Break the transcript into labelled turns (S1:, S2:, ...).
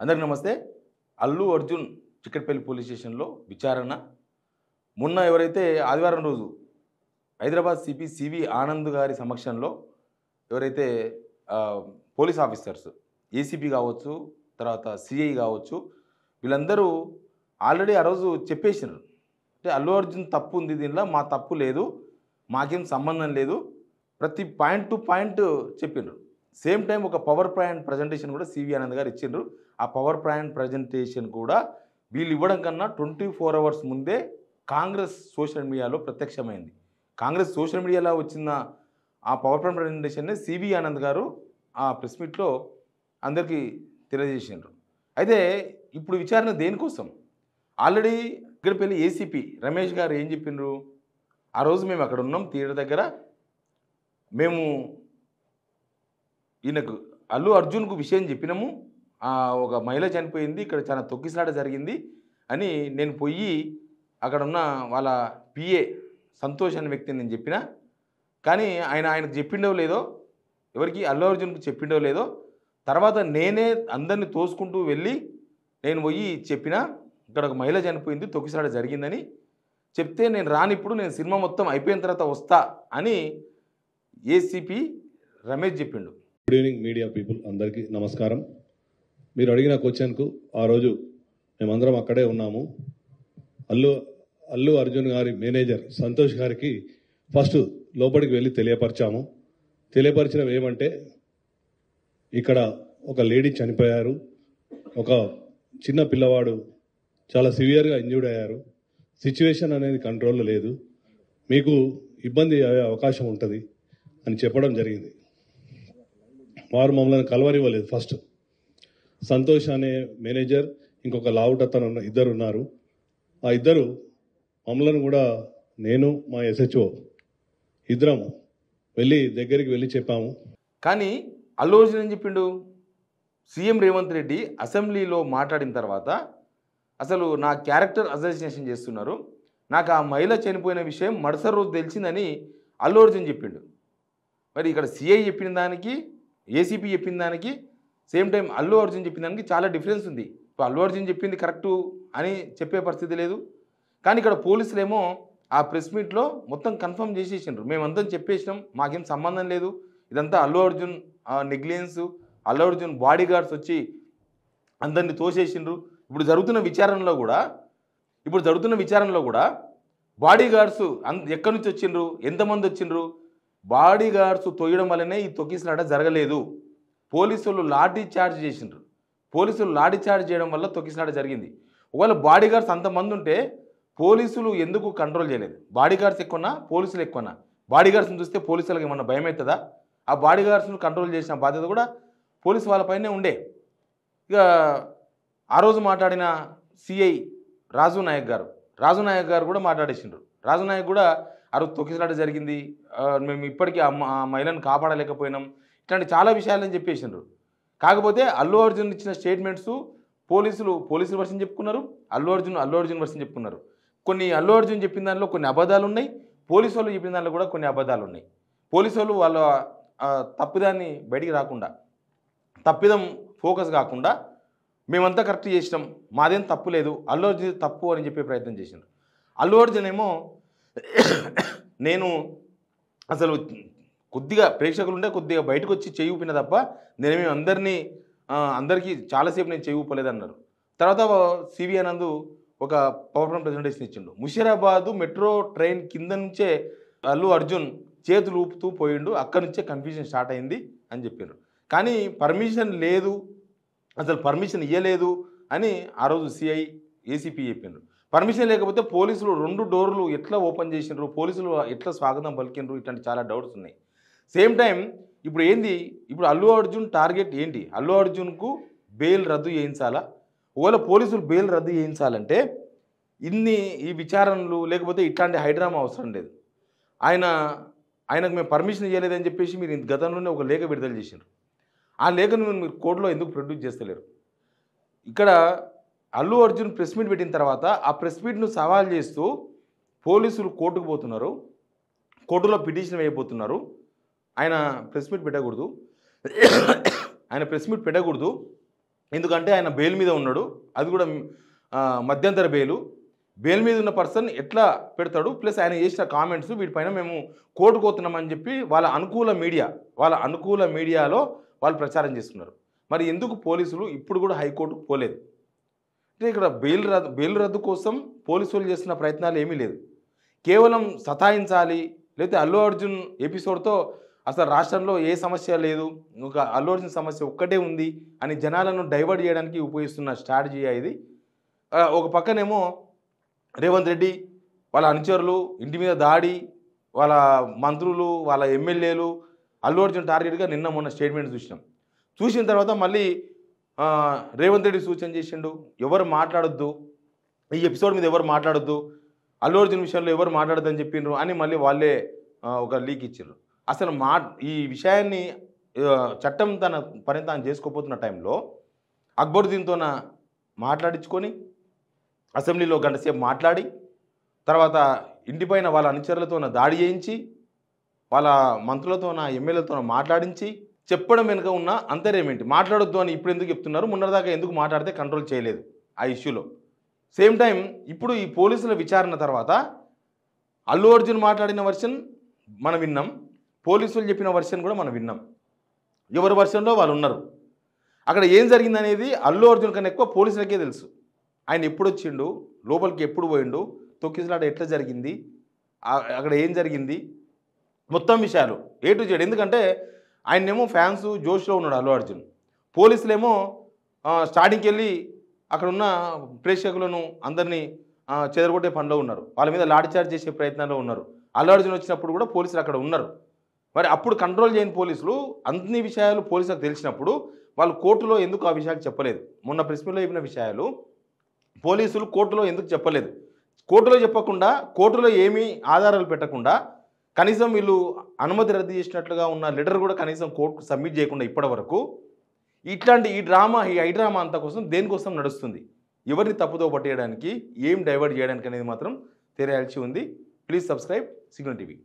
S1: అందరికీ నమస్తే. అల్లు అర్జున్ చిక్కడపల్లి పోలీస్ స్టేషన్‌లో విచారణ. మొన్న ఎవరైతే ఆదివారం రోజు హైదరాబాద్ సిపి సివి ఆనంద్ గారి సమక్షంలో ఎవరైతే పోలీస్ ఆఫీసర్స్ ఏసీపీ కావచ్చు, తర్వాత సిఐ కావచ్చు, వీళ్ళందరూ ఆల్రెడీ ఆ రోజు చెప్పేసినారు. అంటే అల్లు అర్జున్ తప్పు ఉంది దీనిలో, మా తప్పు లేదు, మాకేం సంబంధం లేదు, ప్రతి పాయింట్ టు పాయింట్ చెప్పిండ్రు. సేమ్ టైం ఒక పవర్ పాయింట్ ప్రజెంటేషన్ కూడా సివి ఆనంద్ గారు ఇచ్చిండ్రు. ఆ పవర్ పాయింట్ ప్రజెంటేషన్ కూడా వీళ్ళు ఇవ్వడం కన్నా 24 అవర్స్ ముందే కాంగ్రెస్ సోషల్ మీడియాలో ప్రత్యక్షమైంది. కాంగ్రెస్ సోషల్ మీడియాలో వచ్చిన ఆ పవర్ పాయింట్ ప్రజెంటేషన్నే సివి ఆనంద్ గారు ఆ ప్రెస్ మీట్లో అందరికీ తెలియజేసిండ్రు. అయితే ఇప్పుడు విచారణ దేనికోసం? ఆల్రెడీ చిక్కడపల్లి ఏసీపీ రమేష్ గారు ఏం చెప్పిండ్రు? ఆ రోజు మేము అక్కడ ఉన్నాం థియేటర్ దగ్గర, మేము ఈయనకు అల్లు అర్జున్కు విషయం చెప్పినాము, ఒక మహిళ చనిపోయింది, ఇక్కడ చాలా తొక్కిసలాట జరిగింది అని నేను పోయి అక్కడ ఉన్న వాళ్ళ పిఏ సంతోష్ అనే వ్యక్తిని నేను చెప్పిన. కానీ ఆయనకు చెప్పిండో లేదో, ఎవరికి అల్లు అర్జున్కు చెప్పిండో లేదో, తర్వాత నేనే అందరిని తోసుకుంటూ వెళ్ళి నేను పోయి చెప్పిన, ఇక్కడ ఒక మహిళ చనిపోయింది, తొక్కిసలాట జరిగిందని చెప్తే, నేను రానిప్పుడు, నేను సినిమా మొత్తం అయిపోయిన తర్వాత వస్తా అని ఏసీపీ రమేష్ చెప్పిండు.
S2: గుడ్ ఈవినింగ్ మీడియా పీపుల్, అందరికీ నమస్కారం. మీరు అడిగిన క్వశ్చన్కు ఆ రోజు మేమందరం అక్కడే ఉన్నాము. అల్లు అర్జున్ గారి మేనేజర్ సంతోష్ గారికి ఫస్ట్ లోపలికి వెళ్ళి తెలియపరిచాము. తెలియపరిచడం ఏమంటే, ఇక్కడ ఒక లేడీ చనిపోయారు, ఒక చిన్న పిల్లవాడు చాలా సివియర్గా ఇంజ్యూర్డ్ అయ్యారు, సిచ్యువేషన్ అనేది కంట్రోల్లో లేదు, మీకు ఇబ్బంది అయ్యే అవకాశం ఉంటుంది అని చెప్పడం జరిగింది. వారు మమ్మల్ని కలవనివ్వలేదు. ఫస్ట్ సంతోష్ అనే మేనేజర్, ఇంకొక లావుటతను ఇద్దరు ఉన్నారు. ఆ ఇద్దరు మమ్మల్ని కూడా, నేను మా ఎస్హెచ్ఓ ఇద్దరం దగ్గరికి వెళ్ళి చెప్పాము.
S1: కానీ అల్లు అర్జున్ ఏం చెప్పిండు? సీఎం రేవంత్ రెడ్డి అసెంబ్లీలో మాట్లాడిన తర్వాత అసలు నా క్యారెక్టర్ అసోసియేషన్ చేస్తున్నారు, నాకు ఆ మహిళ చనిపోయిన విషయం మరుసటి రోజు తెలిసిందని అల్లు అర్జున్ చెప్పిండు. మరి ఇక్కడ సిఐ చెప్పిన దానికి, ఏసీపీ చెప్పిన దానికి, సేమ్ టైం అల్లు అర్జున్ చెప్పిన దానికి చాలా డిఫరెన్స్ ఉంది. ఇప్పుడు అల్లు అర్జున్ చెప్పింది కరెక్టు అని చెప్పే పరిస్థితి లేదు. కానీ ఇక్కడ పోలీసులేమో ఆ ప్రెస్ మీట్లో మొత్తం కన్ఫర్మ్ చేసేసిండ్రు, మేమంతా చెప్పేసినాం, మాకేం సంబంధం లేదు, ఇదంతా Allu Arjun negligence, Allu Arjun body guards వచ్చి అందరినీ తోసేసిండ్రు. ఇప్పుడు జరుగుతున్న విచారణలో కూడా బాడీ గార్డ్స్ ఎక్కడి నుంచి వచ్చిండ్రు, ఎంతమంది వచ్చిండ్రు, బాడీ గార్డ్స్ తొయ్యడం వల్లనే ఈ తొక్కిసలాట జరగలేదు. పోలీసులు లాఠీ చార్జ్ చేసిండ్రు, పోలీసులు లాఠీ చార్జ్ చేయడం వల్ల తొక్కిసలాట జరిగింది. ఒకవేళ బాడీ గార్డ్స్ అంతమంది ఉంటే పోలీసులు ఎందుకు కంట్రోల్ చేయలేదు? బాడీ గార్డ్స్ ఎక్కువన్నా, పోలీసులు ఎక్కువన్నా? బాడీ గార్డ్స్ని చూస్తే పోలీసులకు ఏమన్నా భయం అవుతుందా? ఆ బాడీ గార్డ్స్ను కంట్రోల్ చేసిన బాధ్యత కూడా పోలీసు వాళ్ళపైనే ఉండే. ఇక ఆ రోజు మాట్లాడిన సిఐ రాజు నాయక్ గారు కూడా మాట్లాడేసిండ్రు. రాజు నాయక్ కూడా ఆ రోజు తొక్కిసలాట జరిగింది, మేము ఇప్పటికీ ఆ మహిళను కాపాడలేకపోయినాం, ఇట్లాంటి చాలా విషయాలని చెప్పేసిండ్రు. కాకపోతే అల్లు అర్జున్ ఇచ్చిన స్టేట్మెంట్స్ పోలీసులు వర్షన్ చెప్పుకున్నారు, అల్లు అర్జున్ వర్షన్ చెప్పుకున్నారు. కొన్ని అల్లు అర్జున్ చెప్పిన దానిలో కొన్ని అబద్ధాలు ఉన్నాయి, పోలీసు వాళ్ళు చెప్పిన దానిలో కూడా కొన్ని అబద్ధాలు ఉన్నాయి. పోలీసు వాళ్ళు వాళ్ళ తప్పిదాన్ని బయటికి రాకుండా, తప్పిదం ఫోకస్ కాకుండా, మేమంతా కరెక్ట్ చేసినాం, మాదేం తప్పు లేదు, అల్లు అర్జున్ తప్పు అని చెప్పే ప్రయత్నం చేసిండ్రు. అల్లు అర్జున్ ఏమో నేను అసలు కొద్దిగా ప్రేక్షకులు ఉండే కొద్దిగా బయటకు వచ్చి చేయి ఊపిన తప్ప నేనేమి అందరికీ చాలాసేపు నేను చేయి ఊపలేదన్నారు. తర్వాత సివి ఆనంద్ ఒక పవర్ పాయింట్ ప్రజెంటేషన్ ఇచ్చిండు. ముషీరాబాద్ మెట్రో ట్రైన్ కింద నుంచే అల్లు అర్జున్ చేతులు ఊపుతూ పోయిండు, అక్కడి నుంచే కన్ఫ్యూజన్ స్టార్ట్ అయింది అని చెప్పారు. కానీ పర్మిషన్ లేదు, అసలు పర్మిషన్ ఇవ్వలేదు అని ఆ రోజు సిఐ ఏసీపీ చెప్పిండ్రు. పర్మిషన్ లేకపోతే పోలీసులు 2 డోర్లు ఎట్లా ఓపెన్ చేసిండ్రు, పోలీసులు ఎట్లా స్వాగతం పలికిండ్రు, ఇట్లాంటి చాలా డౌట్స్ ఉన్నాయి. సేమ్ టైం ఇప్పుడు అల్లు అర్జున్ టార్గెట్ ఏంటి? అల్లు అర్జున్కు బెయిల్ రద్దు చేయించాలా? ఒకవేళ పోలీసులు బెయిల్ రద్దు చేయించాలంటే ఈ విచారణలు లేకపోతే ఇట్లాంటి హైడ్రామా అవసరం లేదు. ఆయనకు మేము పర్మిషన్ ఇవ్వలేదని చెప్పేసి మీరు గతంలోనే ఒక లేఖ విడుదల చేసిండ్రు. ఆ లేఖను మీరు కోర్టులో ఎందుకు ప్రొడ్యూస్ చేస్తలేరు? ఇక్కడ అల్లు అర్జున్ ప్రెస్ మీట్ పెట్టిన తర్వాత ఆ ప్రెస్ మీట్ను సవాల్ చేస్తూ పోలీసులు కోర్టుకు పోతున్నారు, కోర్టులో పిటిషన్ వేయబోతున్నారు. ఆయన ప్రెస్ మీట్ పెట్టకూడదు, ఎందుకంటే ఆయన బెయిల్ మీద ఉన్నాడు, అది కూడా మధ్యంతర బెయిల్ మీద ఉన్న పర్సన్ ఎట్లా పెడతాడు, ప్లస్ ఆయన చేసిన కామెంట్స్ వీటిపైన మేము కోర్టుకు పోతున్నామని చెప్పి వాళ్ళ అనుకూల మీడియాలో వాళ్ళు ప్రచారం చేస్తున్నారు. మరి ఎందుకు పోలీసులు ఇప్పుడు కూడా హైకోర్టుకు పోలేదు? అంటే ఇక్కడ బెయిల్ రద్దు కోసం పోలీసులు చేస్తున్న ప్రయత్నాలు ఏమీ లేదు. కేవలం సతాయించాలి, లేకపోతే అల్లు అర్జున్ ఎపిసోడ్తో అసలు రాష్ట్రంలో ఏ సమస్య లేదు, ఒక అల్లు అర్జున్ సమస్య ఒక్కటే ఉంది అని జనాలను డైవర్ట్ చేయడానికి ఉపయోగిస్తున్న స్ట్రాటజీ ఇది. ఒక పక్కనేమో రేవంత్ రెడ్డి వాళ్ళ అనుచరులు ఇంటి మీద దాడి, వాళ్ళ మంత్రులు వాళ్ళ ఎమ్మెల్యేలు అల్లు అర్జున్ టార్గెట్గా నిన్న మొన్న స్టేట్మెంట్ చూసిన తర్వాత మళ్ళీ రేవంత్ రెడ్డి సూచన చేసిండు, ఎవరు మాట్లాడొద్దు, ఈ ఎపిసోడ్ మీద ఎవరు మాట్లాడొద్దు, అల్లు అర్జున్ విషయంలో ఎవరు మాట్లాడొద్దని చెప్పిండ్రు అని మళ్ళీ వాళ్ళే ఒక లీక్ ఇచ్చారు. అసలు ఈ విషయాన్ని చట్టం తన పని తాను చేసుకోపోతున్న టైంలో అక్బరుద్దీన్తో మాట్లాడించుకొని అసెంబ్లీలో గంటసేపు మాట్లాడి తర్వాత ఇంటిపైన వాళ్ళ అనుచరులతో దాడి చేయించి వాళ్ళ మంత్రులతో ఎమ్మెల్యేలతో మాట్లాడించి చెప్పడం వెనుక ఉన్న అంతర్యమేంటి? మాట్లాడొద్దు అని ఇప్పుడు ఎందుకు చెప్తున్నారు? మొన్నటిదాకా ఎందుకు మాట్లాడితే కంట్రోల్ చేయలేదు ఆ ఇష్యూలో? సేమ్ టైం ఇప్పుడు ఈ పోలీసుల విచారణ తర్వాత అల్లు అర్జున్ మాట్లాడిన వర్షన్ మనం విన్నాం, పోలీసులు చెప్పిన వర్షన్ కూడా మనం విన్నాం. ఎవరి వర్షన్లో వాళ్ళు ఉన్నారు. అక్కడ ఏం జరిగిందనేది అల్లు అర్జున్ కన్నా ఎక్కువ పోలీసులకే తెలుసు. ఆయన ఎప్పుడు వచ్చిండు, లోపలికి ఎప్పుడు పోయిండు, తొక్కిసలాట ఎట్లా జరిగింది, అక్కడ ఏం జరిగింది, మొత్తం విషయాలు A to Z. ఎందుకంటే ఆయనేమో ఫ్యాన్స్ జోష్లో ఉన్నాడు అల్లు అర్జున్, పోలీసులేమో స్టార్టింగ్కి వెళ్ళి అక్కడ ఉన్న ప్రేక్షకులను అందరినీ చెదరగొట్టే పనిలో ఉన్నారు, వాళ్ళ మీద లాఠీచార్జ్ చేసే ప్రయత్నంలో ఉన్నారు. అల్లు అర్జున్ వచ్చినప్పుడు కూడా పోలీసులు అక్కడ ఉన్నారు. మరి అప్పుడు కంట్రోల్ చేయని పోలీసులు అన్ని విషయాలు పోలీసులకు తెలిసినప్పుడు వాళ్ళు కోర్టులో ఎందుకు ఆ విషయాలు చెప్పలేదు? మొన్న ప్రెస్ మీట్లో చెప్పిన విషయాలు పోలీసులు కోర్టులో ఎందుకు చెప్పలేదు? కోర్టులో చెప్పకుండా, కోర్టులో ఏమీ ఆధారాలు పెట్టకుండా, కనీసం వీళ్ళు అనుమతి రద్దు చేసినట్లుగా ఉన్న లెటర్ కూడా కనీసం కోర్టుకు సబ్మిట్ చేయకుండా ఇప్పటి వరకు ఇట్లాంటి ఈ డ్రామా అంతా కోసం దేనికోసం నడుస్తుంది? ఎవరిని తప్పుదో పట్టేయడానికి, ఏం డైవర్ట్ చేయడానికి అనేది మాత్రం తెలియాల్సి ఉంది. Please subscribe signal TV.